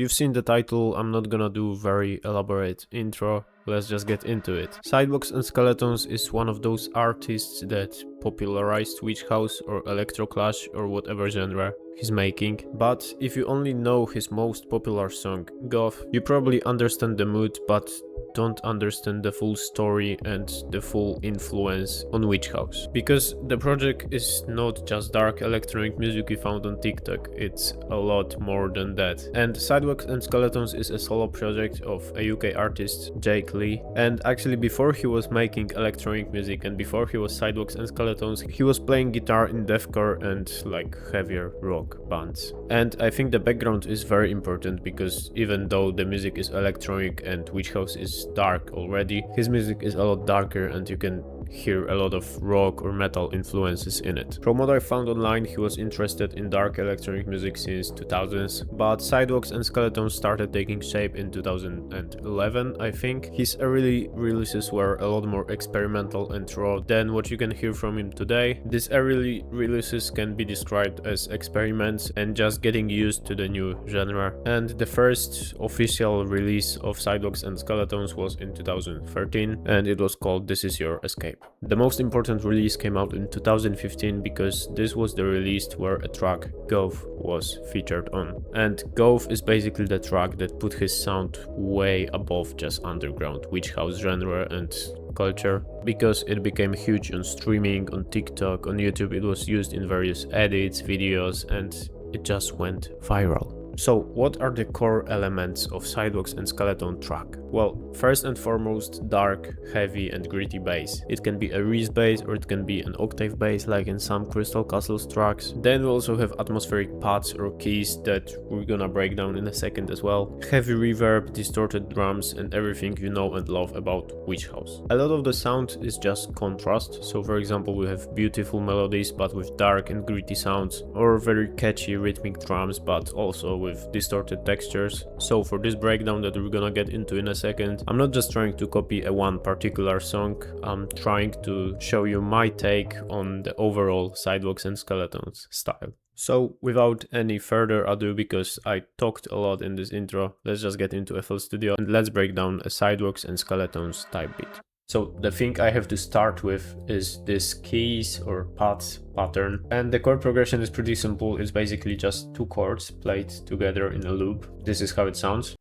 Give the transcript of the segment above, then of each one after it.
You've seen the title, I'm not gonna do very elaborate intro, let's just get into it. Sidewalks and Skeletons is one of those artists that popularized witch house or electroclash or whatever genre he's making, but if you only know his most popular song, Goth, you probably understand the mood, but don't understand the full story and the full influence on witch house. Because the project is not just dark electronic music you found on TikTok, it's a lot more than that. And Sidewalks and Skeletons is a solo project of a UK artist, Jake Lee, and actually before he was making electronic music and before he was Sidewalks and Skeletons, he was playing guitar in deathcore and like heavier rock bands. And I think the background is very important because even though the music is electronic and witch house is dark already, his music is a lot darker and you can hear a lot of rock or metal influences in it. From what I found online, he was interested in dark electronic music since 2000s, but Sidewalks and Skeletons started taking shape in 2011, I think. His early releases were a lot more experimental and raw than what you can hear from him today. These early releases can be described as experiments and just getting used to the new genre. And the first official release of Sidewalks and Skeletons was in 2013 and it was called This Is Your Escape. The most important release came out in 2015 because this was the release where a track, Goth, was featured on. And Goth is basically the track that put his sound way above just underground witch house genre and culture, because it became huge on streaming, on TikTok, on YouTube. It was used in various edits, videos, and it just went viral. So what are the core elements of Sidewalks and Skeleton track? Well, first and foremost, dark, heavy and gritty bass. It can be a Reese bass or it can be an octave bass like in some Crystal Castles tracks. Then we also have atmospheric pads or keys that we're gonna break down in a second as well. Heavy reverb, distorted drums and everything you know and love about witch house. A lot of the sound is just contrast, so for example we have beautiful melodies but with dark and gritty sounds, or very catchy rhythmic drums but also with distorted textures. So for this breakdown that we're gonna get into in a second, I'm not just trying to copy a one particular song, I'm trying to show you my take on the overall Sidewalks and Skeletons style. So without any further ado, because I talked a lot in this intro, let's just get into FL Studio and let's break down a Sidewalks and Skeletons type beat. So the thing I have to start with is this keys or pads pattern, and the chord progression is pretty simple. It's basically just two chords played together in a loop. This is how it sounds.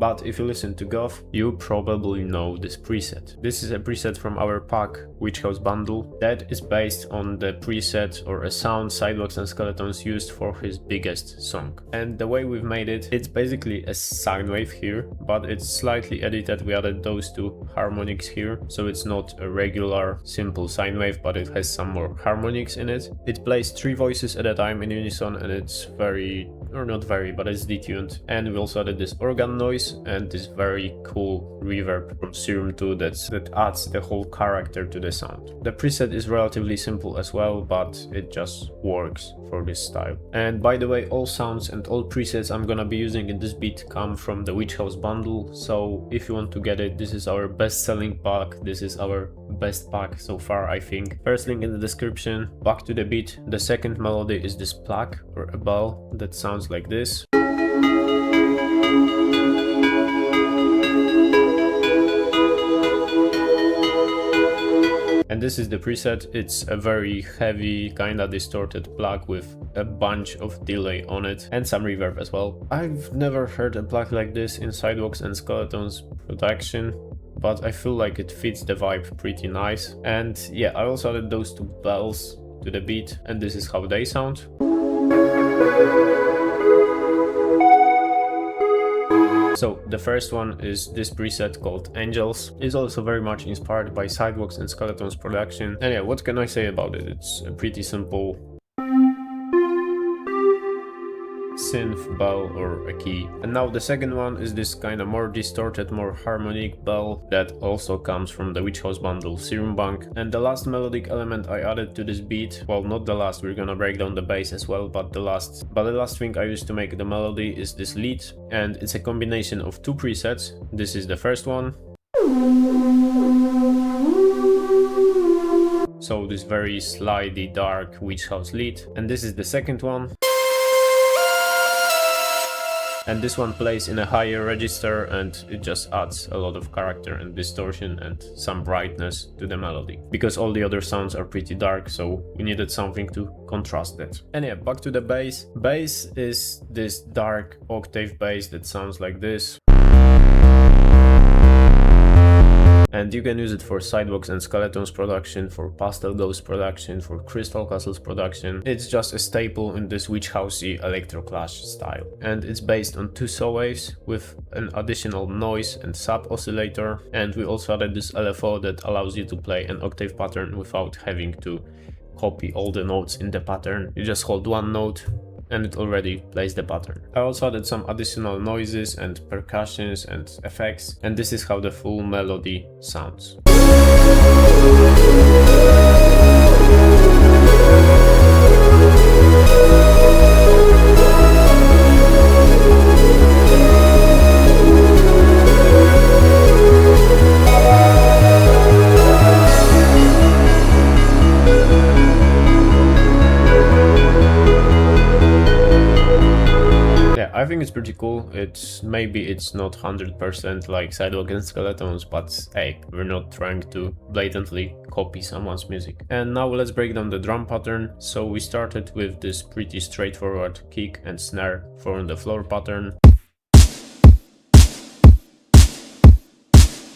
But if you listen to Goth, you probably know this preset. This is a preset from our pack, Witch House Bundle, that is based on the preset or a sound Sidewalks and Skeletons used for his biggest song. And the way we've made it, it's basically a sine wave here, but it's slightly edited. We added those two harmonics here, so it's not a regular simple sine wave, but it has some more harmonics in it. It plays three voices at a time in unison and it's very, or not very, but it's detuned. And we also added this organ noise and this very cool reverb from Serum 2 that adds the whole character to the sound. The preset is relatively simple as well, but it just works for this style. And by the way, all sounds and all presets I'm gonna be using in this beat come from the Witch House Bundle, so if you want to get it, this is our best selling pack, this is our best pack so far, I think. First link in the description. Back to the beat. The second melody is this plaque or a bell that sounds like this. And this is the preset. It's a very heavy, kinda distorted plaque with a bunch of delay on it and some reverb as well. I've never heard a plaque like this in Sidewalks and Skeletons production, but I feel like it fits the vibe pretty nice. And yeah, I also added those two bells to the beat and this is how they sound. So the first one is this preset called Angels. It's also very much inspired by Sidewalks and Skeletons production. And yeah, what can I say about it? It's a pretty simple synth bell or a key. And now the second one is this kind of more distorted, more harmonic bell that also comes from the Witch House Bundle Serum Bank. And the last melodic element I added to this beat, well, not the last, we're gonna break down the bass as well, but the last thing I used to make the melody is this lead, and it's a combination of two presets. This is the first one. so this very slidey dark witch house lead, and this is the second one. And this one plays in a higher register and it just adds a lot of character and distortion and some brightness to the melody. Because all the other sounds are pretty dark, so we needed something to contrast that. And yeah, back to the bass. Bass is this dark octave bass that sounds like this. And you can use it for Sidewalks and Skeletons production, for Pastel Ghost production, for Crystal Castles production. It's just a staple in this witch housey electro clash style. And it's based on 2 saw waves with an additional noise and sub oscillator. And we also added this LFO that allows you to play an octave pattern without having to copy all the notes in the pattern. You just hold one note and it already plays the pattern. I also added some additional noises and percussions and effects, and this is how the full melody sounds. I think it's pretty cool. Maybe it's not 100% like Sidewalks and Skeletons, but hey, we're not trying to blatantly copy someone's music. And now let's break down the drum pattern. So we started with this pretty straightforward kick and snare for the floor pattern.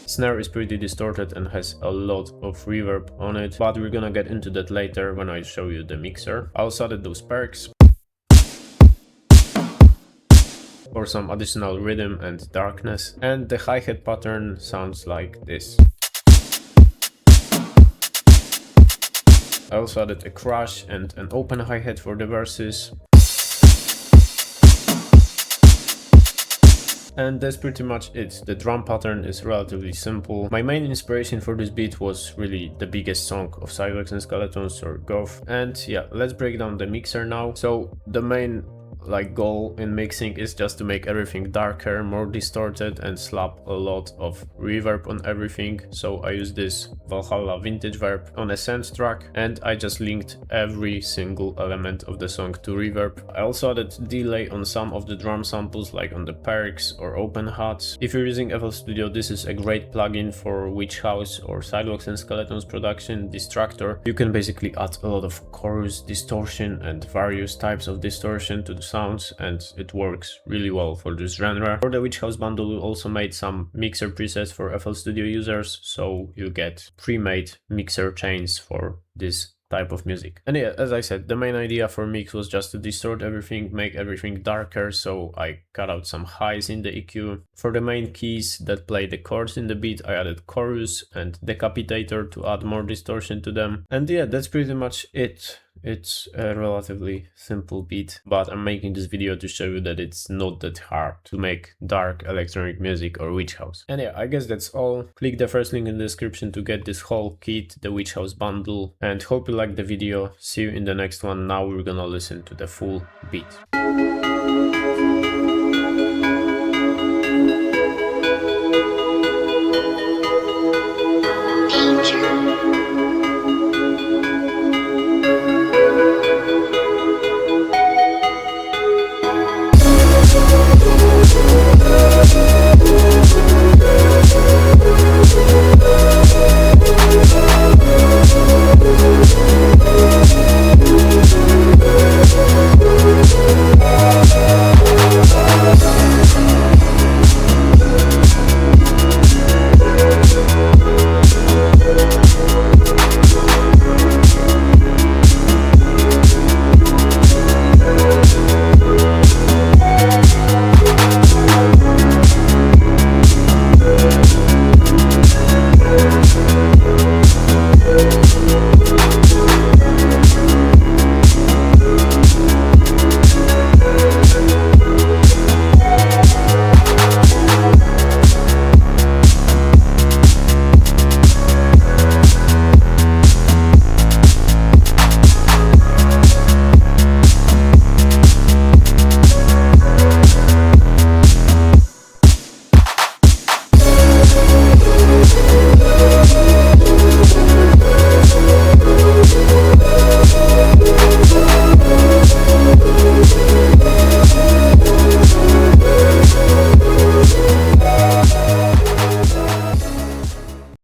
Snare is pretty distorted and has a lot of reverb on it, but we're gonna get into that later when I show you the mixer. I also added those perks for some additional rhythm and darkness, and the hi-hat pattern sounds like this. I also added a crash and an open hi-hat for the verses. And that's pretty much it. The drum pattern is relatively simple. My main inspiration for this beat was really the biggest song of Sidewalks and Skeletons, or Goth. And yeah, let's break down the mixer now. So the main goal in mixing is just to make everything darker, more distorted, and slap a lot of reverb on everything. So I use this Valhalla vintage verb on a synth track, and I just linked every single element of the song to reverb. I also added delay on some of the drum samples, like on the perks or open hats. If you're using FL Studio, this is a great plugin for Witch House or Sidewalks and Skeletons production, Distractor. You can basically add a lot of chorus, distortion, and various types of distortion to the sounds, and it works really well for this genre. For the Witch House bundle, we also made some mixer presets for FL Studio users, so you get pre-made mixer chains for this type of music. And yeah, as I said, the main idea for mix was just to distort everything, make everything darker, so I cut out some highs in the EQ. For the main keys that play the chords in the beat, I added chorus and decapitator to add more distortion to them. And yeah, that's pretty much it. It's a relatively simple beat, but I'm making this video to show you that it's not that hard to make dark electronic music or Witch House. And yeah, I guess that's all. Click the first link in the description to get this whole kit, the Witch House bundle, and hope you liked the video. See you in the next one. Now we're gonna listen to the full beat.